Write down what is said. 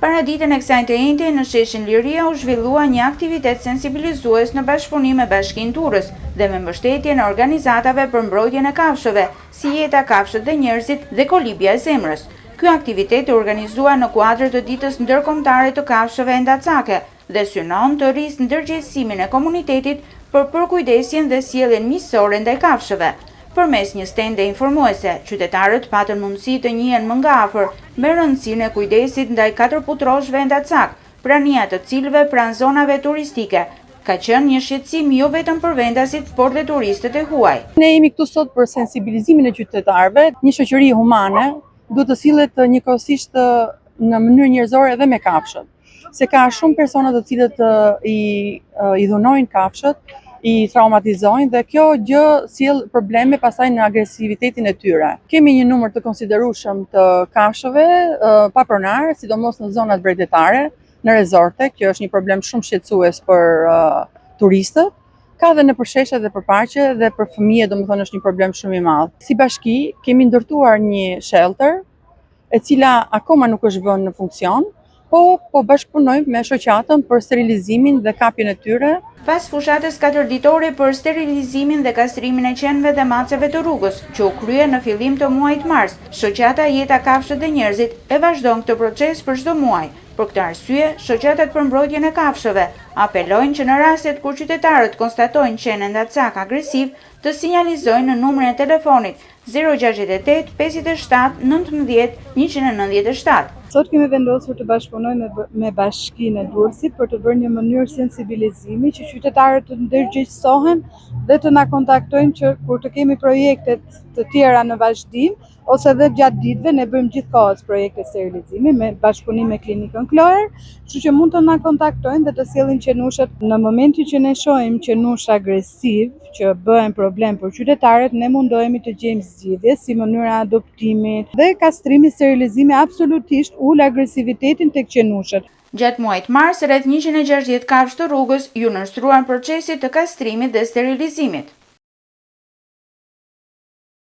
Para ditën e kësaj të njëjtje në sheshin Liria u zhvillua një aktivitet sensibilizues në bashkëpunim me Bashkinë Durrës dhe me mbështetje në organizatave për mbrojtjen e kafshëve, si Jeta Kafshët dhe Njerëzit dhe Kolibja e Zemrës. Ky aktivitet u organizua në kuadër të ditës ndërkombëtare të kafshëve endacake dhe synon të rrisë ndërgjegjësimin e komunitetit për përkujdesjen dhe sjelljen miqësore ndaj kafshëve. Përmes një stende informuese, qytetarët patën mundësi të njihen më nga afër me rëndësinë e kujdesit ndaj katërputroshëve endacak, prania të cilëve pranë zonave turistike. Ka qenë një shqetësim jo vetëm për vendasit, por dhe turistët e huaj. Ne jemi këtu sot për sensibilizimin e qytetarëve. Një shoqëri humane duhet të sillet njëkohësisht në mënyrë njerëzore edhe me kafshët. Se ka shumë persona të cilët i dhunojnë kafshët, i traumatizojnë dhe kjo gjë sjell probleme pastaj në agresivitetin e tyre. Kemi një numër të konsiderueshëm të kafshëve pa pronar, sidomos në zonat brejtetare, në rezorte. Kjo është një problem shumë shqetësues për turistët. Ka dhe në përsheshe dhe për parqe dhe për fëmijë, domethënë është një problem shumë i madh. Si bashki kemi ndërtuar një shelter e cila akoma nuk është vënë në funksion, po bashkëpunojmë me shoqatën për sterilizimin dhe kapjen e tyre. Pas fushatës 4 ditore për sterilizimin dhe kastrimin e qenëve dhe maceve të rrugës, që u krye në fillim të muajit mars, shoqata Jeta Kafshët dhe Njerëzit e vazhdon këtë proces për çdo muaj. Për këtë arsye, shoqatat për mbrojtjen e kafshëve apelojnë që në rastet kur qytetarët konstatojnë qenë endacak agresiv, të sinjalizojnë në numrin e telefonit 068 57 19 197. Sot kemi vendosur të bashkëpunojmë me Bashkinë e Durrësit për të bërë një mënyrë sensibilizimi që qytetarët të ndërgjegjësohen dhe të na kontaktojnë që kur të kemi projektet të tjera në vazhdim ose edhe gjatë ditëve ne bëjmë gjithkohës projekte sterilizimi me bashkëpunim me klinikën Kloer, kështu që mund të na kontaktojnë dhe të sjellin qenushët. Në momentin që ne shohim qenush agresiv që bëhen problem për qytetarët, ne mundohemi të gjejmë zgjidhje si mënyra e adoptimit dhe kastrimi, sterilizimi absolutisht ul agresivitetin tek qenushët. Gjatë muajit mars, rreth 160 kafshë të rrugës ju nënshtruan procesit të kastrimit dhe sterilizimit.